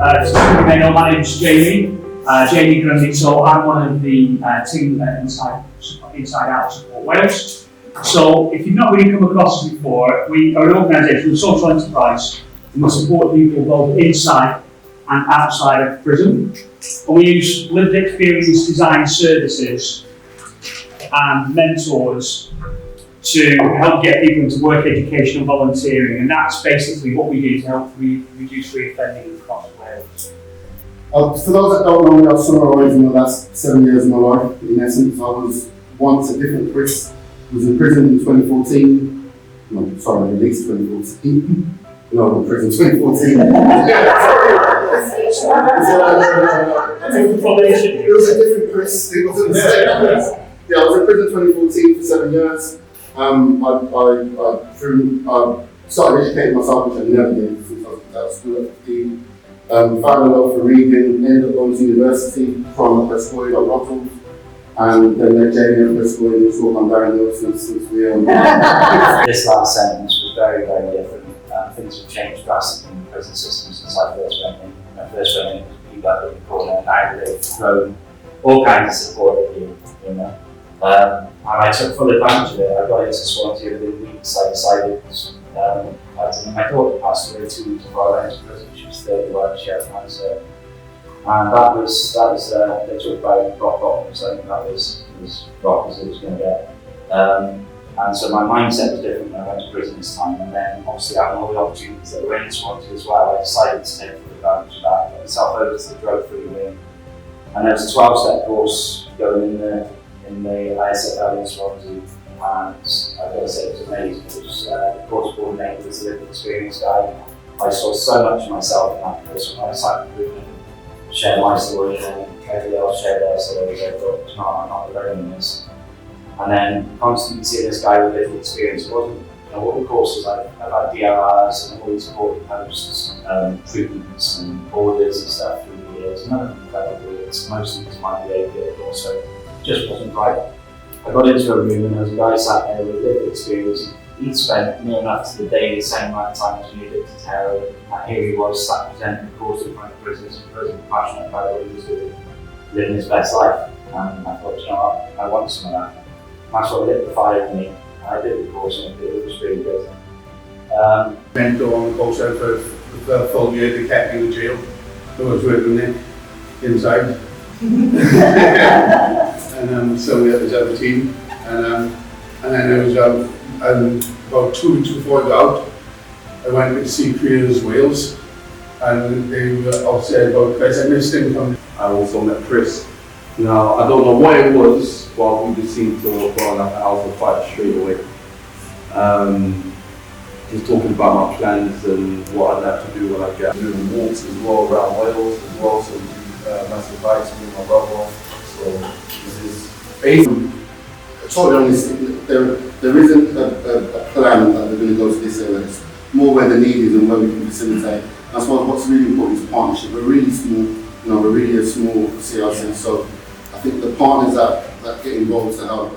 Some of you may know my name's Jamie. Jamie Grundy, so I'm one of the team inside out support Wales. So if you've not really come across us before, we are an organisation, a social enterprise, and we support people both inside and outside of prison. And we use lived experience design services and mentors to help get people into work, education and volunteering, and that's basically what we do to help reduce reoffending across Wales. For those that don't know me, I've summarised in the last 7 years of my life. In essence, I was once a different Chris. I was in prison in 2014. No, sorry, released 2014. No, in prison 2014. It was a different Chris. It wasn't the same Chris. Yeah, I was in prison 2014 for 7 years. I started educating myself, which I never did since I was out of school at 15. Found a love for reading, ended up going to university from Prescoy at Rockville, and then met Jamie at Prescoy and thought I'm very nervous since we This last sentence was very, very different. Things have changed drastically in the prison system since I first went in. When I first went in, people like in the corner, and now they've grown all kinds of support with you know. And I took full advantage of it. I got into Swansea within weeks. I decided, my daughter passed away 2 weeks before I went to prison. She was 31, she had cancer. And that was they talked about rock bottom, so I think that was rock as it was going to get. And so my mindset was different when I went to prison this time. And then obviously having all the opportunities that were in Swansea as well, I decided to take full advantage of that. Got myself over to the drug-free wing. And there was a 12-step course going in the ISFL in Swansea, and I've got to say it was amazing. It was the course coordinator was a living experience guy. I saw so much of myself in that course. When I sat in the room and shared my story, and then everybody else shared their stories, I thought, no, I'm not alone in this. And then constantly seeing this guy with living experience, it wasn't, all the courses I've had DRRs and all these supporting posts, treatments and orders and stuff through the years. None of them felt weird. Mostly because my behaviour, but also just wasn't right. I got into a room and there was a guy sat there with lived experience. He'd spent near enough to the day the same amount of time as me addicted to heroin. And here he was sat presenting a course in front of prisoners and prisoners passionate about what he was doing, living his best life. And I thought, I want some of that. And that's what lit the fire in me. I did the course and it was really good. Mentor on the course out for the full year. They kept me in jail. I was working there inside. And so we had this other team, and then it was about 2 weeks before I got out, I went to see Creators Wales, and they were all said about Chris. I missed him coming. I also met Chris. Now I don't know what it was, but we just seemed to have gone at the alpha fight straight away. He's talking about my plans and what I'd like to do when I get doing walks as well around Wales as well. So massive bikes with my brother. So this is basically, totally honest, there isn't a plan that we're going to go to this area. It's more where the need is and where we can facilitate. That's what's really important is partnership. We're really small, we're really a small CRC. So I think the partners that get involved to help